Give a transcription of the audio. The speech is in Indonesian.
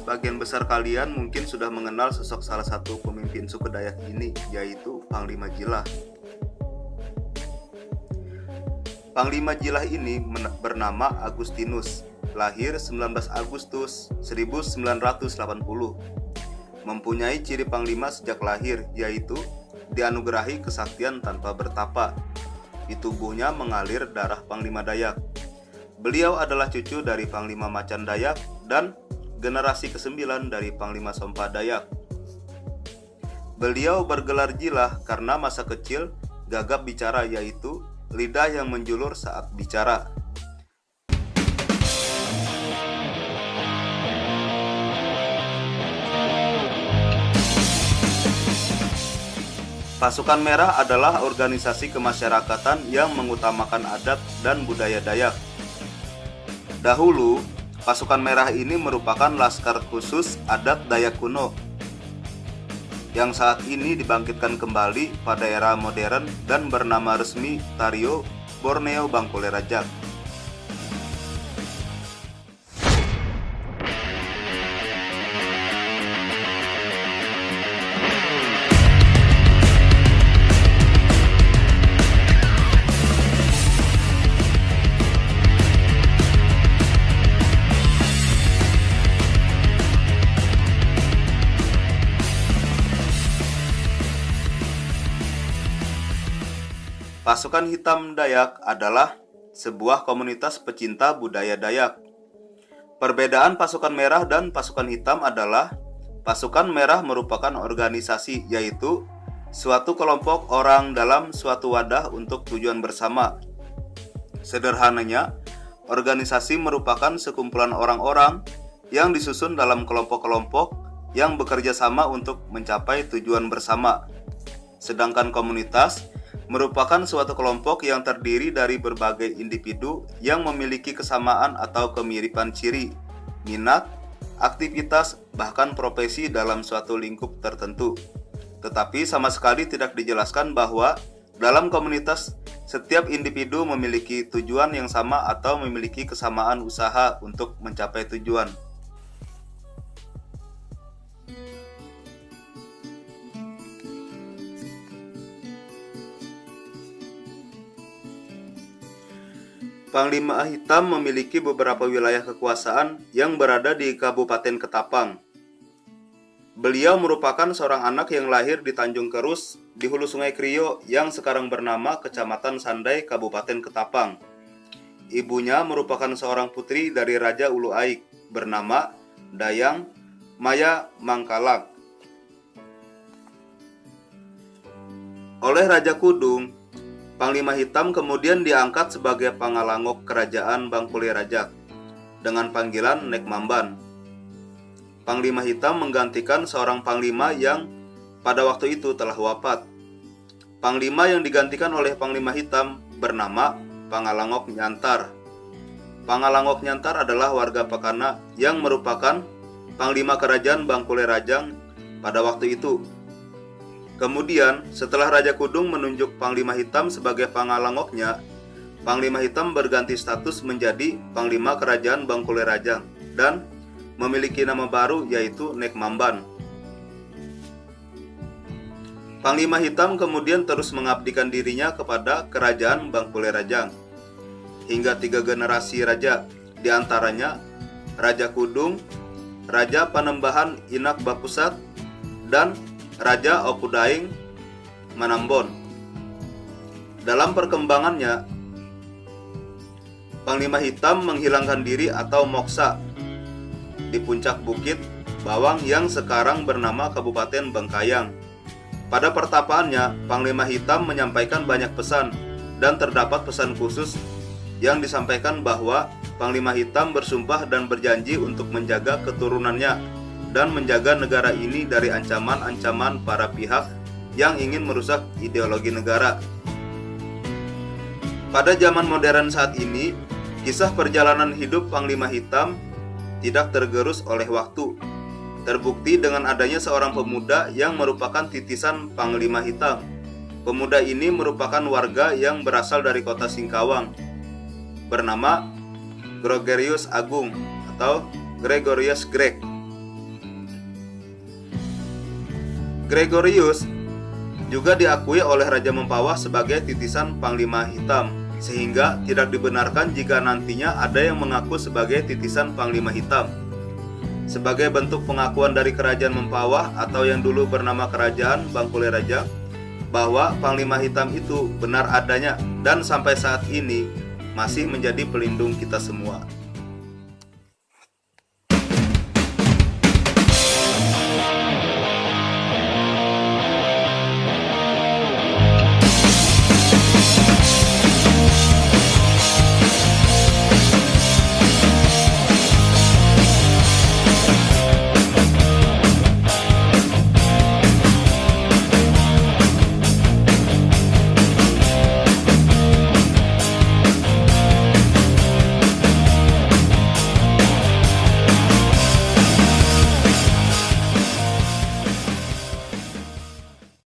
Sebagian besar kalian mungkin sudah mengenal sosok salah satu pemimpin suku Dayak ini, yaitu Panglima Jilah. Panglima Jilah ini bernama Agustinus, lahir 19 Agustus 1980. Mempunyai ciri panglima sejak lahir, yaitu dianugerahi kesaktian tanpa bertapa. Di tubuhnya mengalir darah Panglima Dayak. Beliau adalah cucu dari Panglima Macan Dayak dan generasi ke-9 dari Panglima Sompa Dayak. Beliau bergelar Jilah karena masa kecil gagap bicara, yaitu lidah yang menjulur saat bicara. Pasukan Merah adalah organisasi kemasyarakatan yang mengutamakan adat dan budaya Dayak. Dahulu, Pasukan Merah ini merupakan laskar khusus adat Dayak kuno yang saat ini dibangkitkan kembali pada era modern dan bernama resmi Tario Borneo Bangkule Rajak. Pasukan Hitam Dayak adalah sebuah komunitas pecinta budaya Dayak. Perbedaan pasukan merah dan pasukan hitam adalah pasukan merah merupakan organisasi, yaitu suatu kelompok orang dalam suatu wadah untuk tujuan bersama. Sederhananya, organisasi merupakan sekumpulan orang-orang yang disusun dalam kelompok-kelompok yang bekerja sama untuk mencapai tujuan bersama. Sedangkan komunitas merupakan suatu kelompok yang terdiri dari berbagai individu yang memiliki kesamaan atau kemiripan ciri, minat, aktivitas, bahkan profesi dalam suatu lingkup tertentu. Tetapi sama sekali tidak dijelaskan bahwa dalam komunitas setiap individu memiliki tujuan yang sama atau memiliki kesamaan usaha untuk mencapai tujuan. Panglima Hitam memiliki beberapa wilayah kekuasaan yang berada di Kabupaten Ketapang. Beliau merupakan seorang anak yang lahir di Tanjung Kerus, di hulu Sungai Krio yang sekarang bernama Kecamatan Sandai, Kabupaten Ketapang. Ibunya merupakan seorang putri dari Raja Ulu Aik, bernama Dayang Maya Mangkalak. Oleh Raja Kudung, Panglima Hitam kemudian diangkat sebagai Pangalangok Kerajaan Bangkule Rajak dengan panggilan Nek Mamban. Panglima Hitam menggantikan seorang panglima yang pada waktu itu telah wafat. Panglima yang digantikan oleh Panglima Hitam bernama Pangalangok Nyantar. Pangalangok Nyantar adalah warga Pakana yang merupakan Panglima Kerajaan Bangkule Rajak pada waktu itu. Kemudian, setelah Raja Kudung menunjuk Panglima Hitam sebagai Pangalangoknya, Panglima Hitam berganti status menjadi Panglima Kerajaan Bangkule Rajak dan memiliki nama baru, yaitu Nek Mamban. Panglima Hitam kemudian terus mengabdikan dirinya kepada kerajaan Bangkule Rajang hingga 3 generasi raja, diantaranya Raja Kudung, Raja Panembahan Inak Bapusat, dan Raja Okudaing Manambon. Dalam perkembangannya, Panglima Hitam menghilangkan diri atau moksa di puncak bukit Bawang yang sekarang bernama Kabupaten Bengkayang. Pada pertapaannya, Panglima Hitam menyampaikan banyak pesan dan terdapat pesan khusus yang disampaikan bahwa Panglima Hitam bersumpah dan berjanji untuk menjaga keturunannya dan menjaga negara ini dari ancaman-ancaman para pihak yang ingin merusak ideologi negara. Pada zaman modern saat ini, kisah perjalanan hidup Panglima Hitam tidak tergerus oleh waktu. Terbukti dengan adanya seorang pemuda yang merupakan titisan Panglima Hitam. Pemuda ini merupakan warga yang berasal dari kota Singkawang, bernama Gregorius Agung atau Gregorius Greg. Gregorius juga diakui oleh Raja Mempawah sebagai titisan Panglima Hitam, sehingga tidak dibenarkan jika nantinya ada yang mengaku sebagai titisan Panglima Hitam. Sebagai bentuk pengakuan dari Kerajaan Mempawah atau yang dulu bernama Kerajaan Bangkule Rajang bahwa Panglima Hitam itu benar adanya dan sampai saat ini masih menjadi pelindung kita semua.